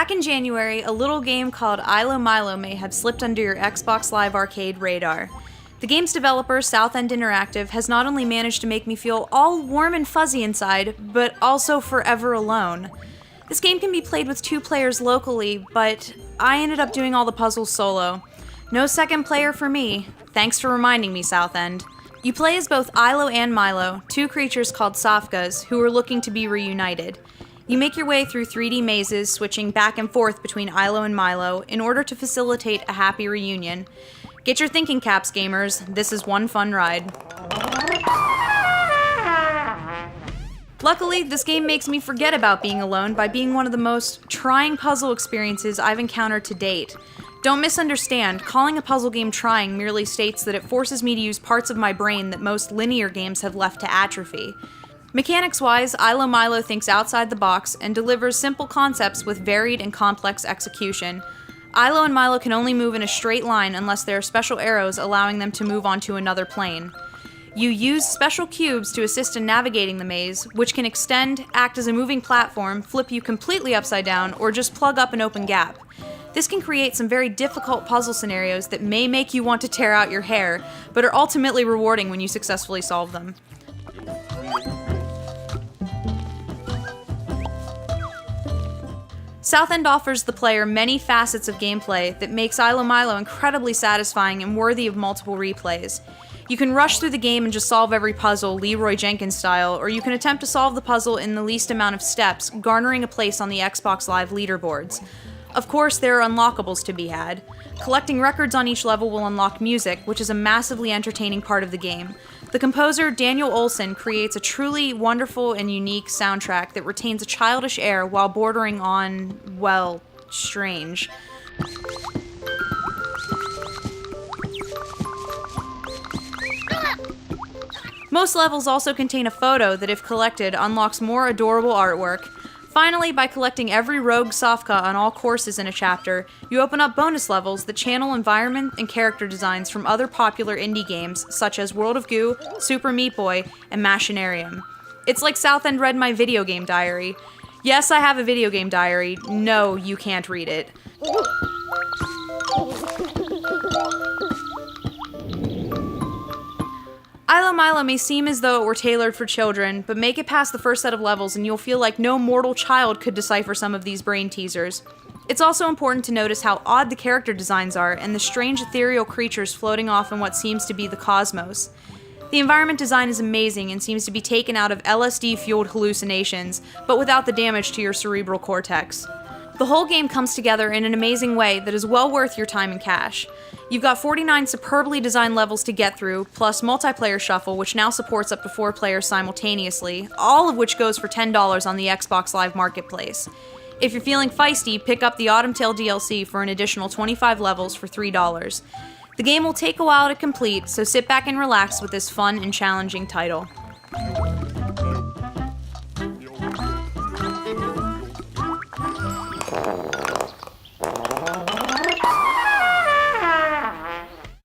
Back in January, a little game called ILOMILO may have slipped under your Xbox Live Arcade radar. The game's developer, SouthEnd Interactive, has not only managed to make me feel all warm and fuzzy inside, but also forever alone. This game can be played with 2 players locally, but I ended up doing all the puzzles solo. No second player for me. Thanks for reminding me, SouthEnd. You play as both Ilo and Milo, 2 creatures called Safkas, who are looking to be reunited. You make your way through 3D mazes, switching back and forth between Ilo and Milo in order to facilitate a happy reunion. Get your thinking caps, gamers. This is one fun ride. Luckily, this game makes me forget about being alone by being one of the most trying puzzle experiences I've encountered to date. Don't misunderstand, calling a puzzle game trying merely states that it forces me to use parts of my brain that most linear games have left to atrophy. Mechanics-wise, ILOMILO thinks outside the box and delivers simple concepts with varied and complex execution. Ilo and Milo can only move in a straight line unless there are special arrows allowing them to move onto another plane. You use special cubes to assist in navigating the maze, which can extend, act as a moving platform, flip you completely upside down, or just plug up an open gap. This can create some very difficult puzzle scenarios that may make you want to tear out your hair, but are ultimately rewarding when you successfully solve them. SouthEnd offers the player many facets of gameplay that makes ILOMILO incredibly satisfying and worthy of multiple replays. You can rush through the game and just solve every puzzle Leroy Jenkins style, or you can attempt to solve the puzzle in the least amount of steps, garnering a place on the Xbox Live leaderboards. Of course, there are unlockables to be had. Collecting records on each level will unlock music, which is a massively entertaining part of the game. The composer, Daniel Olson, creates a truly wonderful and unique soundtrack that retains a childish air while bordering on, well, strange. Most levels also contain a photo that, if collected, unlocks more adorable artwork. Finally, by collecting every rogue Safka on all courses in a chapter, you open up bonus levels that channel environment and character designs from other popular indie games such as World of Goo, Super Meat Boy, and Machinarium. It's like SouthEnd read my video game diary. Yes, I have a video game diary. No, you can't read it. ILOMILO may seem as though it were tailored for children, but make it past the first set of levels and you'll feel like no mortal child could decipher some of these brain teasers. It's also important to notice how odd the character designs are and the strange ethereal creatures floating off in what seems to be the cosmos. The environment design is amazing and seems to be taken out of LSD-fueled hallucinations, but without the damage to your cerebral cortex. The whole game comes together in an amazing way that is well worth your time and cash. You've got 49 superbly designed levels to get through, plus multiplayer shuffle, which now supports up to 4 players simultaneously, all of which goes for $10 on the Xbox Live Marketplace. If you're feeling feisty, pick up the Autumn Tale DLC for an additional 25 levels for $3. The game will take a while to complete, so sit back and relax with this fun and challenging title.